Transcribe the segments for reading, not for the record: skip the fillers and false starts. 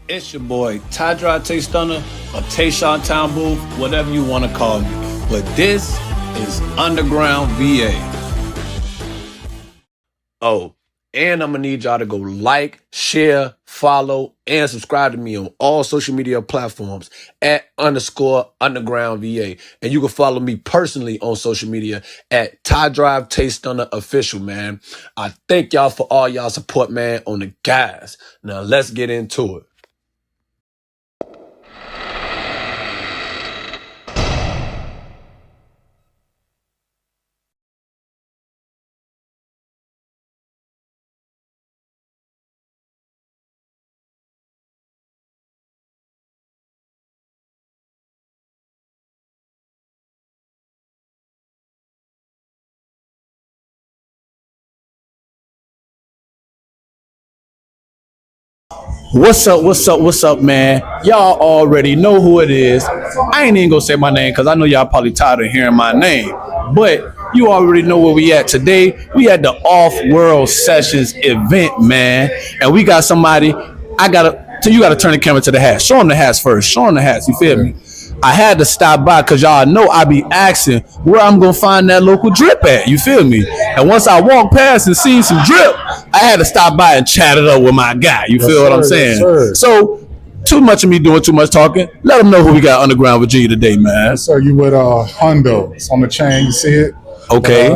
It's your boy, Tydra Tay Stunner, or Tayshawn Town Booth, whatever you want to call me. But this is Underground VA. Oh, and I'm going to need y'all to go like, share, follow, and subscribe to me on all social media platforms at _Underground VA. And you can follow me personally on social media at Tydra Tay Stunner Official, man. I thank y'all for all y'all support, man, on the guys. Now let's get into it. What's up, man? Y'all already know who it is. I ain't even gonna say my name because I know y'all probably tired of hearing my name. But you already know where we at today. We at the Offwrld Sessions event, man. And we got somebody, you gotta turn the camera to the hats. Show them the hats first. Show them the hats, you feel me? I had to stop by because y'all know I be asking where I'm going to find that local drip at. You feel me? And once I walked past and seen some drip, I had to stop by and chat it up with my guy. You feel what I'm saying? Yes, so, too much of me doing too much talking. Let them know who we got Underground Virginia today, man. Yes, sir. You with Hundo. It's on the chain. You see it? Okay.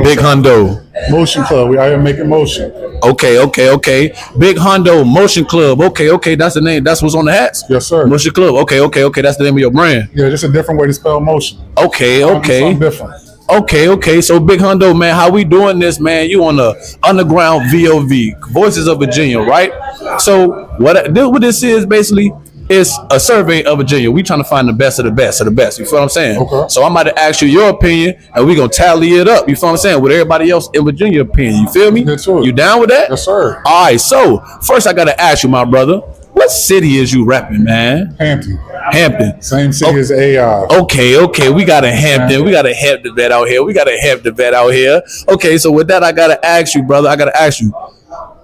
Big Hundo. Mocean Club. We out here making motion. Okay. Big Hundo, Mocean Club. Okay. That's the name. That's what's on the hats? Yes, sir. Mocean Club. Okay. That's the name of your brand. Yeah, just a different way to spell motion. Okay. Something different. Okay. So Big Hundo, man, how we doing this, man? You on the Underground VOV, Voices of Virginia, right? So what this is basically is a survey of Virginia. We trying to find the best of the best of the best. You feel what I'm saying? Okay. So I'm about to ask you your opinion, and we gonna tally it up. You feel what I'm saying? With everybody else in Virginia opinion. You feel me? Yes, sir. You down with that? Yes, sir. All right. So first, I gotta ask you, my brother, what city is you repping, man? Hampton. Same city as AI. Okay. We got a Hampton. We got a Hampton vet out here. Okay, so with that, I gotta ask you, brother.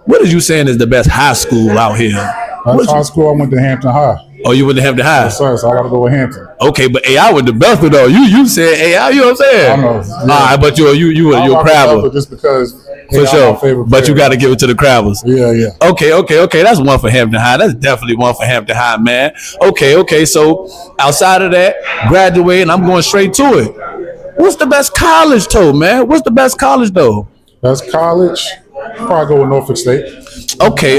What is you saying is the best high school out here? High school, I went to Hampton High. Oh, you went to Hampton High? Yes, sir. So I gotta go with Hampton. Okay, but AI was the best one though. You said AI, you know what I'm saying? I know. Yeah. All right, but you're a Crabber. Just because for sure. But you got to give it to the Crabbers. Yeah. Okay. That's one for Hampton High. That's definitely one for Hampton High, man. Okay. So outside of that, graduating, I'm going straight to it. What's the best college, though, man? What's the best college, though? Best college? Probably go with Norfolk State. Okay.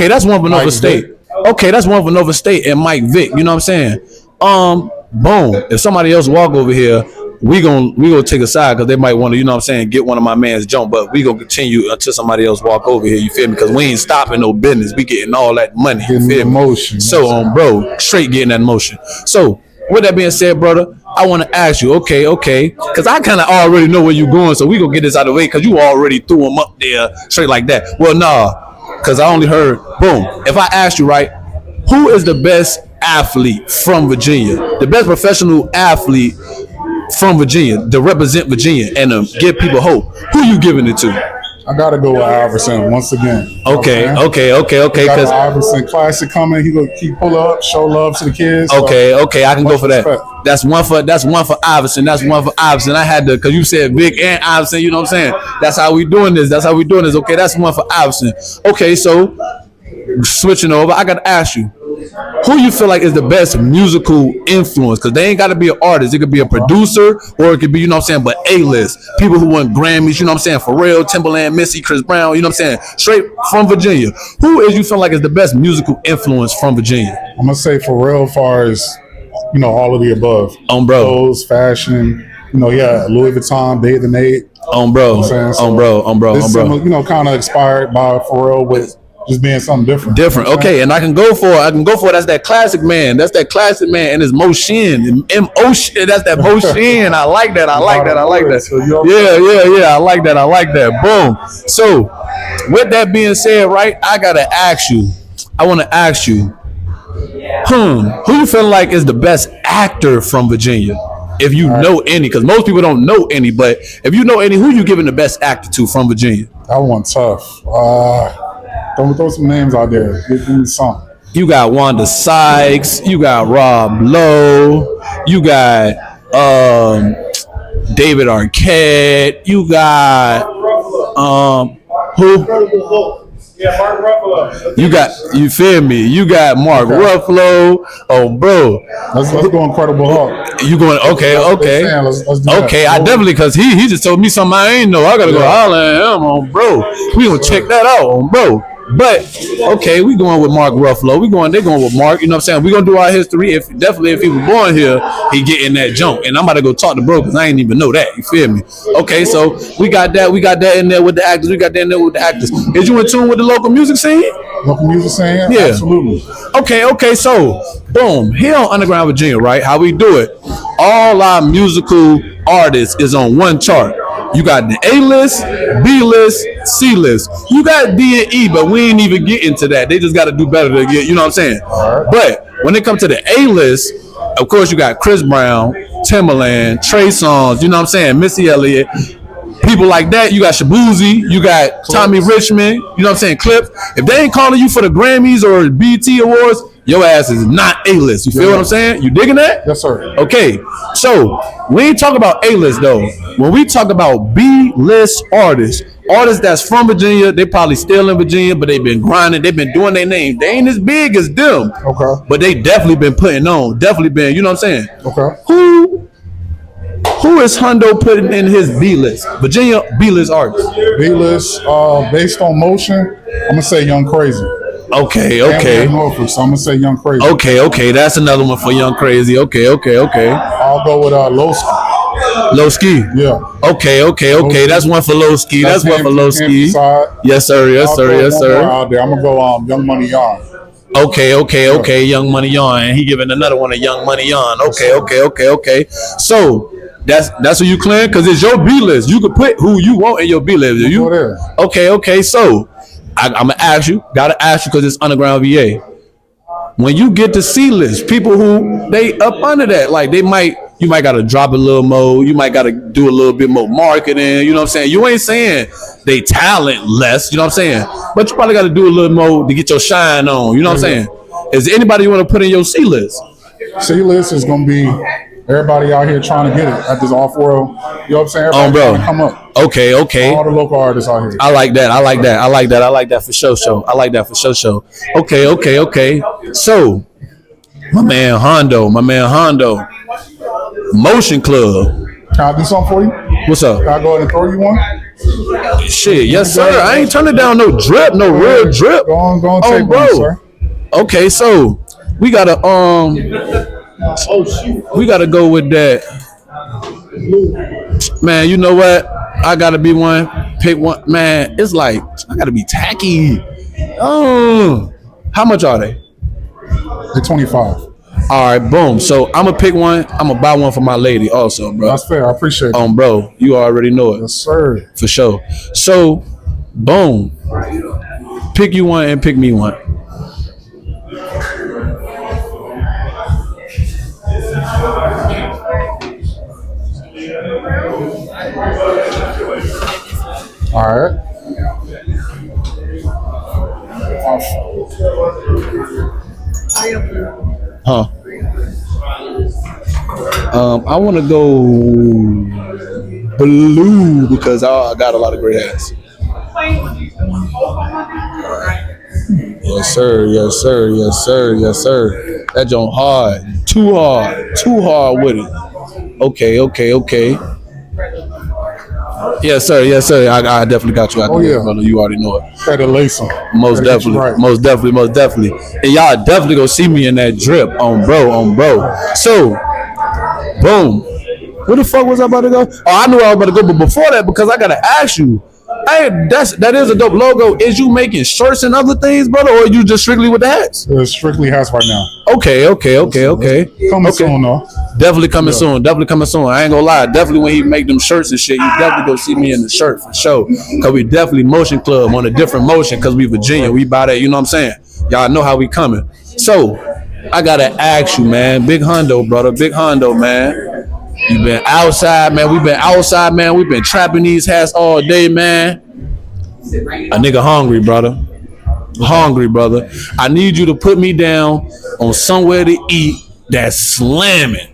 That's one for Norfolk State. Okay, that's one for Norfolk State and Mike Vick. You know what I'm saying? Boom. If somebody else walk over here, we gonna take a side because they might want to, you know what I'm saying, get one of my man's jump, but we gonna continue until somebody else walk over here. You feel me? Because we ain't stopping no business. We getting all that money. You feel me? Motion. So, bro, straight getting that motion. So, with that being said, brother, I want to ask you, okay, because I kind of already know where you going, so we gonna get this out of the way because you already threw them up there straight like that. Well, nah. Because I only heard, boom. If I asked you, right, who is the best athlete from Virginia? The best professional athlete from Virginia to represent Virginia and to give people hope. Who you giving it to? I got to go with Iverson once again. Okay. Because Iverson Classic coming. He gonna keep pull up, show love to the kids. Okay. I can go for that. That's one for Iverson. I had to, because you said Vic and Iverson. You know what I'm saying? That's how we doing this. Okay, that's one for Iverson. Okay, so switching over, I got to ask you, who you feel like is the best musical influence? Because they ain't got to be an artist. It could be a producer, or it could be, you know what I'm saying, but A-list. People who won Grammys, you know what I'm saying, Pharrell, Timberland, Missy, Chris Brown, you know what I'm saying, straight from Virginia. Who is you feel like is the best musical influence from Virginia? I'm going to say Pharrell as far as, you know, all of the above. Bro. Clothes, fashion, you know, Louis Vuitton, Day the Nate. Bro. This, you know, kind of inspired by Pharrell with just being something different. Okay, and I can go for it. That's that classic man. And it's Mocean. M-O-Cean. That's that Mocean. I like that. So yeah. I like that. Boom. So, with that being said, right, I want to ask you, who you feel like is the best actor from Virginia? If you know any, because most people don't know any, but if you know any, who you giving the best actor to from Virginia? That one tough. Don't throw some names out there. Give me some. You got Wanda Sykes. You got Rob Lowe. You got David Arquette. You got who? Yeah, Mark Ruffalo. You got, you feel me? You got Mark Ruffalo. Oh, bro. Let's go Incredible Hulk. You going, okay. Let's do okay, that. I definitely, because he just told me something I ain't know. I got to go holler at him on, bro. We going to check that out on, bro. But okay, we going with Mark Ruffalo. They're going with Mark. You know what I'm saying? We gonna do our history. If he was born here, he get in that junk. And I'm about to go talk to bro because I ain't even know that. You feel me? Okay, so we got that. We got that in there with the actors. We got that in there with the actors. Is you in tune with the local music scene? Local music scene? Yeah, absolutely. Okay. So boom, here on Underground Virginia, right? How we do it? All our musical artists is on one chart. You got the A-list, B-list, C-list. You got D and E, but we ain't even getting to that. They just got to do better to get, you know what I'm saying? Right. But when it comes to the A-list, of course, you got Chris Brown, Timbaland, Trey Songz, you know what I'm saying? Missy Elliott, people like that. You got Shabuzi, you got Tommy Richmond, you know what I'm saying? Clips. If they ain't calling you for the Grammys or BET Awards, your ass is not A-list. You feel what I'm saying? You digging that? Yes, sir. Okay, so we ain't talking about A-list though. When we talk about B-list artists that's from Virginia, they probably still in Virginia, but they've been grinding, they've been doing their name. They ain't as big as them. Okay. But they definitely been putting on, definitely been, you know what I'm saying? Okay. Who is Hundo putting in his B-list? Virginia B-list artists. B-list, based on Mocean, I'm gonna say Young Crazy. Okay. Norfolk, so I'm gonna say Young Crazy. Okay. That's another one for Young Crazy. Okay. I'll go with Low Ski. Yeah. Okay. That's one for Low Ski. That's one for Low Ski. Yes, sir. Out there. I'm gonna go Young Money Yarn. Okay. Young Money Yarn. He giving another one a Young Money Yarn. Okay. So that's who you clear because it's your B list. You can put who you want in your B list. You okay. So I'm gonna ask you. Gotta ask you because it's Underground VA. When you get the C list, people who they up under that, like you might gotta drop a little more. You might gotta do a little bit more marketing. You know what I'm saying? You ain't saying they talent less. You know what I'm saying? But you probably gotta do a little more to get your shine on. You know what I'm saying? Is there anybody you want to put in your C list? C list is gonna be everybody out here trying to get it at this Offwrld. You know what I'm saying? Everybody trying to come up. Okay. All the local artists out here. I like that for sure. Okay. So, my man Hondo. Mocean Club. Can I do something for you? What's up? Can I go ahead and throw you one? Shit, yes sir. I ain't turning down no drip, no real drip. Go on, take one, sir. Okay, so we gotta go with that. Man, you know what? I gotta be one. Pick one. Man, it's like I gotta be tacky. How much are they? They're 25. All right, boom. So I'm gonna pick one. I'm gonna buy one for my lady also, bro. That's fair. I appreciate it. Bro, you already know it. Yes, sir. For sure. So, boom. Pick you one and pick me one. All right. Huh? I want to go blue because I got a lot of great ass. Yes, sir. That joint hard. Too hard with it. Okay. Yes, sir. I definitely got you. Brother. You already know it. Had to lace them. Most definitely. And y'all definitely gonna see me in that drip on bro. So, boom. Where the fuck was I about to go? Oh, I knew I was about to go, but before that, because I gotta ask you. Hey, that is a dope logo. Is you making shirts and other things, brother, or are you just strictly with the hats? It's strictly hats right now. Okay. Coming soon, though. Definitely coming soon. I ain't gonna lie. Definitely when he make them shirts and shit, you definitely go see me in the shirt for sure. Cause we definitely Mocean Club on a different motion. Cause we Virginia, we buy that. You know what I'm saying? Y'all know how we coming. So I gotta ask you, man. Big Hondo, brother. Man. You been outside, man. We been outside, man. We been trapping these hats all day, man. A nigga hungry, brother. Hungry, brother. I need you to put me down on somewhere to eat that's slamming.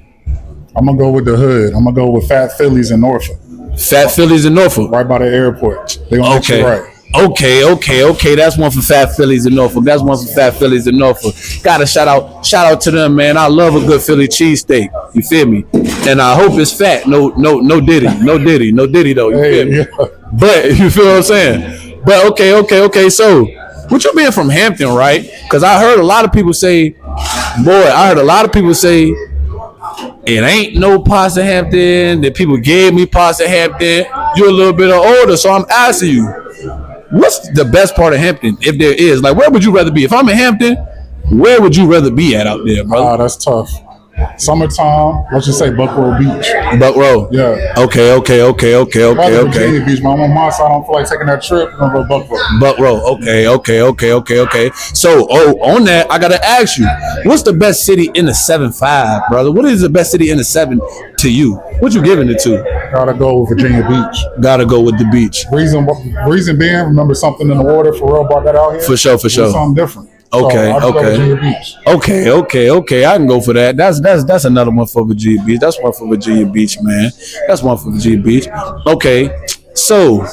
I'm gonna go with the hood. I'm gonna go with Fat Phillies in Norfolk. Fat Phillies in Norfolk. Right by the airport. They gonna get you right. Okay. That's one for Fat Phillies in Norfolk. That's one for Fat Phillies in Norfolk. Gotta shout out to them, man. I love a good Philly cheesesteak. You feel me? And I hope it's fat. No diddy though. You feel me? Yeah. But you feel what I'm saying? But okay. So, with you being from Hampton, right? Because I heard a lot of people say, it ain't no pasta Hampton. That people gave me pasta Hampton. You're a little bit older, so I'm asking you, what's the best part of Hampton, if there is? Like, where would you rather be? If I'm in Hampton, where would you rather be at out there, brother? That's tough. Summertime, let's just say Buckrow Beach. Buckrow. Yeah. Okay. Virginia Beach, but I'm on my side. I don't feel like taking that trip. I'm gonna go Buckrow. Okay. So, on that, I gotta ask you, what's the best city in the 7-5, brother? What is the best city in the 7 to you? What you giving it to? Gotta go with Virginia Beach. Gotta go with the beach. Reason being, remember something in the water. For real, brought that out here. For sure. Something different. Okay. I can go for that. That's another one for Virginia Beach. That's one for Virginia Beach, man. That's one for Virginia Beach. Okay, so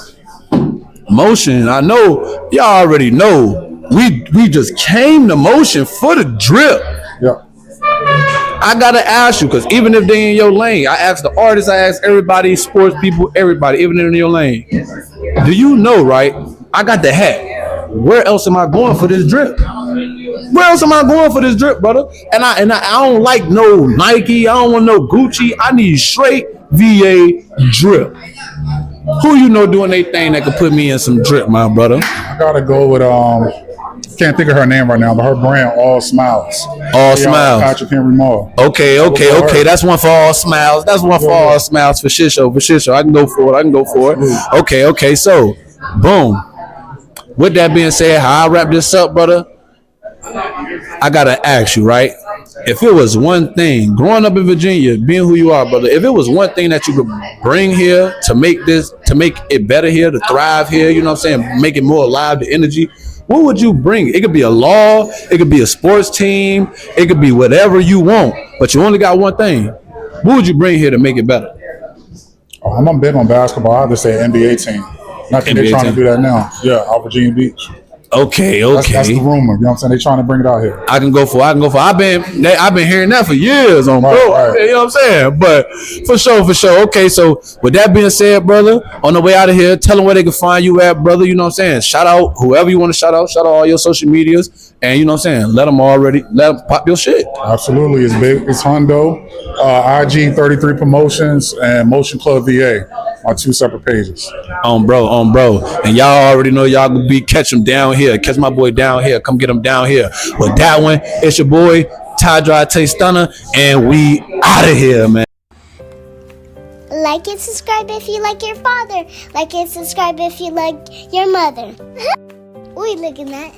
Mocean. I know y'all already know. We just came to Mocean for the drip. Yeah. I gotta ask you, because even if they in your lane, I ask the artists, I ask everybody, sports people, everybody, even if they're in your lane. Do you know, right? I got the hat. Where else am I going for this drip? Where else am I going for this drip, brother? And I don't like no Nike. I don't want no Gucci. I need straight VA drip. Who you know doing their thing that could put me in some drip, my brother? I gotta go with can't think of her name right now, but her brand, All Smiles. All Smiles. Patrick Henry Mall. Okay. That's one for All Smiles. That's one for All Smiles for shit show. I can go for it. Okay. So, boom. With that being said, how I wrap this up, brother? I gotta ask you, right? If it was one thing, growing up in Virginia, being who you are, brother, if it was one thing that you could bring here to make it better here, to thrive here, you know what I'm saying, make it more alive, the energy, what would you bring? It could be a law, it could be a sports team, it could be whatever you want, but you only got one thing. What would you bring here to make it better? I'm big on basketball. I have to say NBA team. Not that they're trying to do that now. Yeah, out Virginia Beach. Okay. That's the rumor. You know what I'm saying? They trying to bring it out here. I can go for. I've been hearing that for years on bro. Right. You know what I'm saying? But for sure. Okay, so with that being said, brother, on the way out of here, tell them where they can find you at, brother. You know what I'm saying? Shout out whoever you want to shout out. Shout out all your social medias, and you know what I'm saying? Let them pop your shit. Absolutely, it's big. It's Hundo, IG 33 Promotions, and Mocean Club VA. My 2 separate pages. On bro. And y'all already know y'all gonna be catch him down here. Catch my boy down here. Come get him down here. With that one, it's your boy, Ty Dry Taste Stunner, and we out of here, man. Like and subscribe if you like your father. Like and subscribe if you like your mother. We looking at.